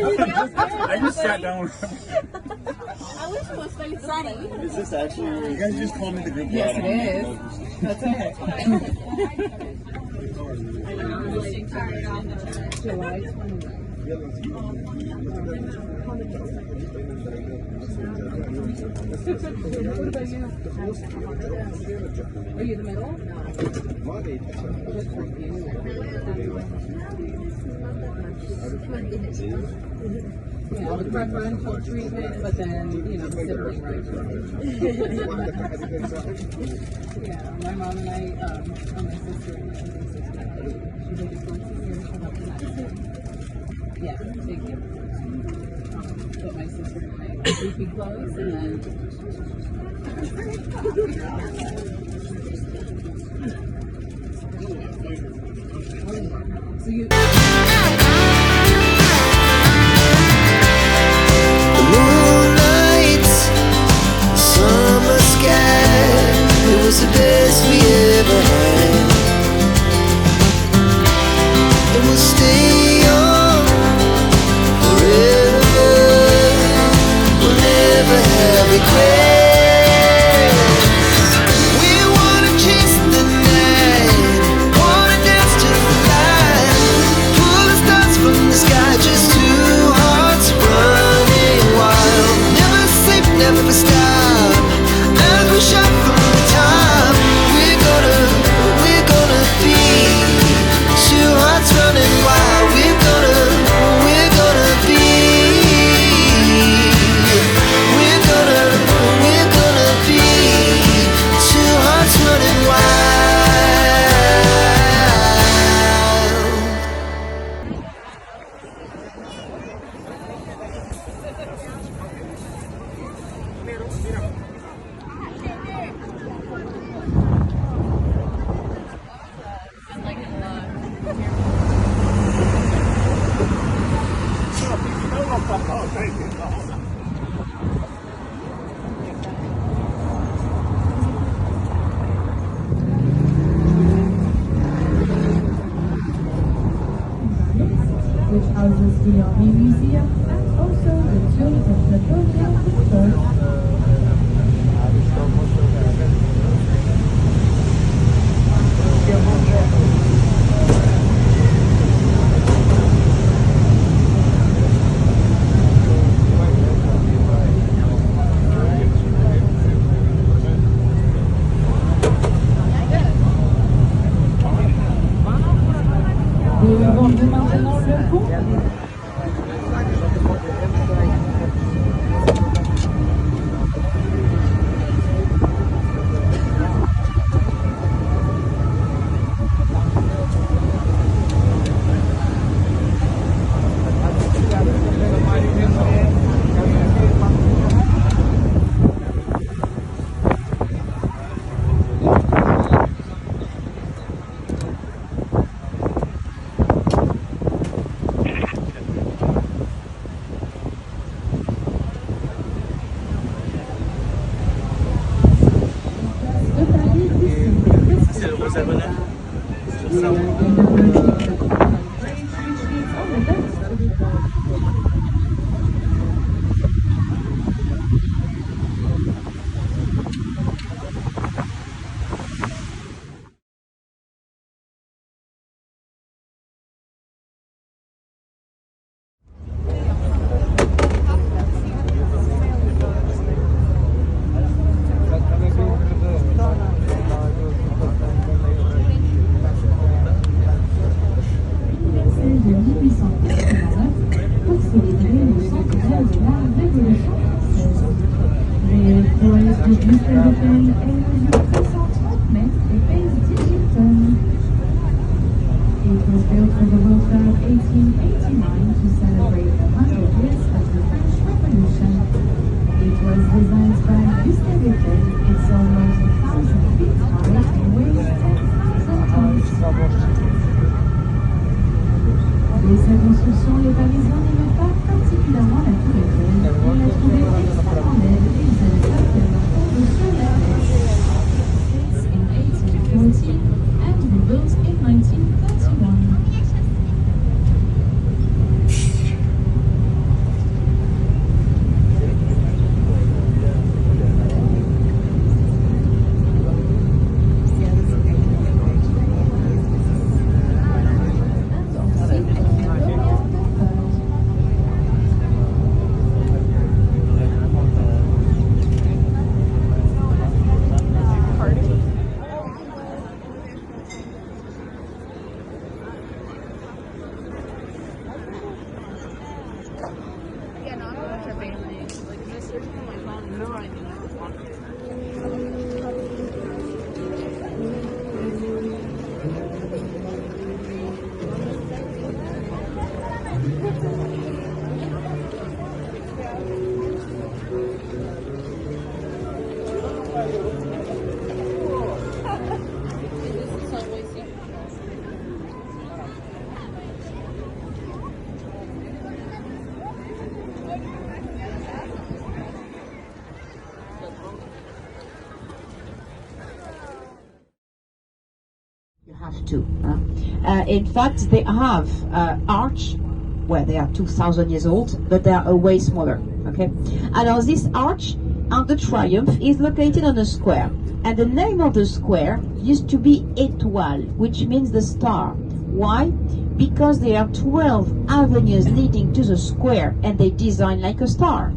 I just sat down. I wish it was funny. Is this actually? You guys just call me the group. Yes, it is. That's okay. July 29th. What about you? Are you in the middle? Yeah, the preferential treatment, but then, you know, the sibling rights. Yeah, my mom and I, and my sister and my sister, she did it once a year, she'll have to yeah, big deal. But my sister and I, we'd be close, and then, so you. Summer sky, it was the best we ever had. And we'll stay on forever. We'll never have regrets. We wanna chase the night, wanna dance to the light, pull the stars from the sky, just two hearts running wild. Never sleep, never stop. Shot from the top, we're gonna be two hearts running wild. We're gonna be two hearts running which houses the Army Museum and also the tomb of Napoleon III. Nous rendons maintenant le pont. her family. Like, I searched on my phone, and I didn't know what. You have to. In fact, they have arch where they are 2,000 years old, but they are way smaller. Okay, and this arch on the Triumph is located on a square, and the name of the square used to be Étoile, which means the star. Why? Because there are 12 avenues leading to the square, and they design like a star.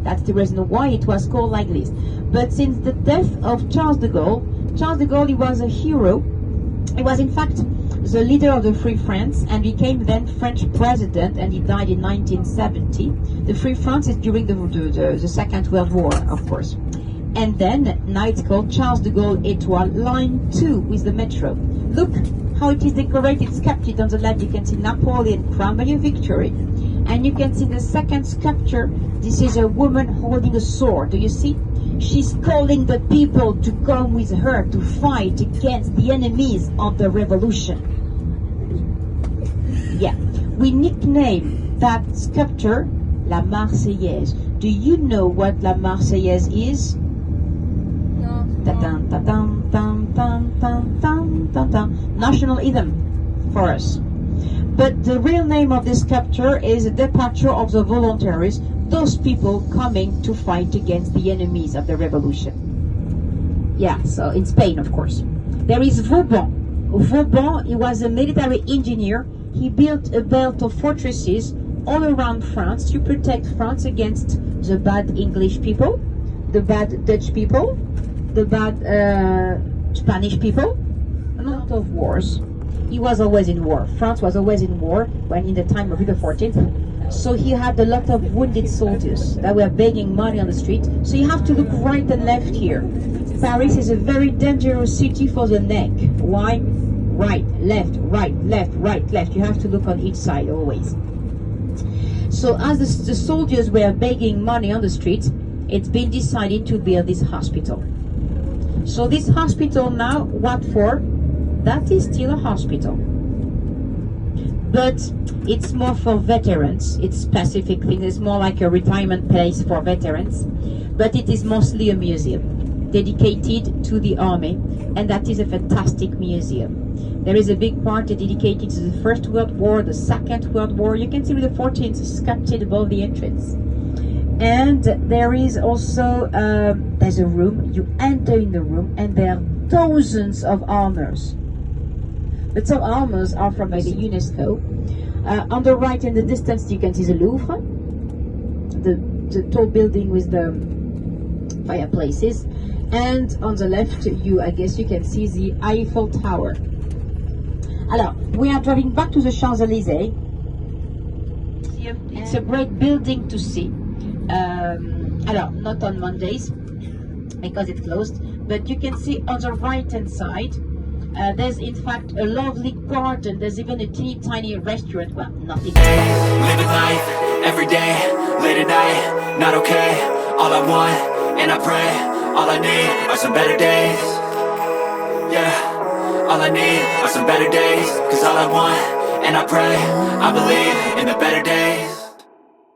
That's the reason why it was called like this. But since the death of Charles de Gaulle, he was a hero. He was in fact the leader of the Free France and became then French president, and he died in 1970. The Free France is during the Second World War, of course. And then now it's called Charles de Gaulle Étoile Line 2 with the metro. Look how it is decorated, sculpted on the left. You can see Napoleon crowned by a victory. And you can see the second sculpture. This is a woman holding a sword. Do you see? She's calling the people to come with her to fight against the enemies of the revolution. Yeah, we nickname that sculpture La Marseillaise. Do you know what La Marseillaise is? No. Ta-dum, ta-dum, dum, dum, dum, dum, dum, dum. National anthem for us. But the real name of this sculpture is the departure of the voluntaries, those people coming to fight against the enemies of the revolution. Yeah, so in Spain, of course. There is Vauban. Vauban, he was a military engineer. He built a belt of fortresses all around France to protect France against the bad English people, the bad Dutch people, the bad Spanish people. A lot of wars. He was always in war. France was always in war when in the time of Louis XIV. So he had a lot of wounded soldiers that were begging money on the street. So you have to look right and left here. Paris is a very dangerous city for the neck. Why? Right, left, right, left, right, left. You have to look on each side always. So as the soldiers were begging money on the streets, it's been decided to build this hospital. So this hospital now, what for? That is still a hospital. But it's more for veterans. It's specific things. It's more like a retirement place for veterans. But it is mostly a museum dedicated to the army. And that is a fantastic museum. There is a big part dedicated to the First World War, the Second World War. You can see with the 14th sculpted above the entrance. And there is also, there's a room. You enter in the room and there are thousands of armors. But some armors are from the UNESCO. On the right in the distance you can see the Louvre, the tall building with the fireplaces. And on the left, I guess you can see the Eiffel Tower. Alors, we are driving back to the Champs-Élysées. It's a great building to see. Alors, not on Mondays, because it's closed. But you can see on the right-hand side, there's in fact a lovely garden. There's even a teeny tiny restaurant. Well, nothing. Living life, every day, late at night, not okay. All I want, and I pray, all I need are some better days. Yeah, all I need are some better days. Cause all I want, and I pray, I believe in the better days.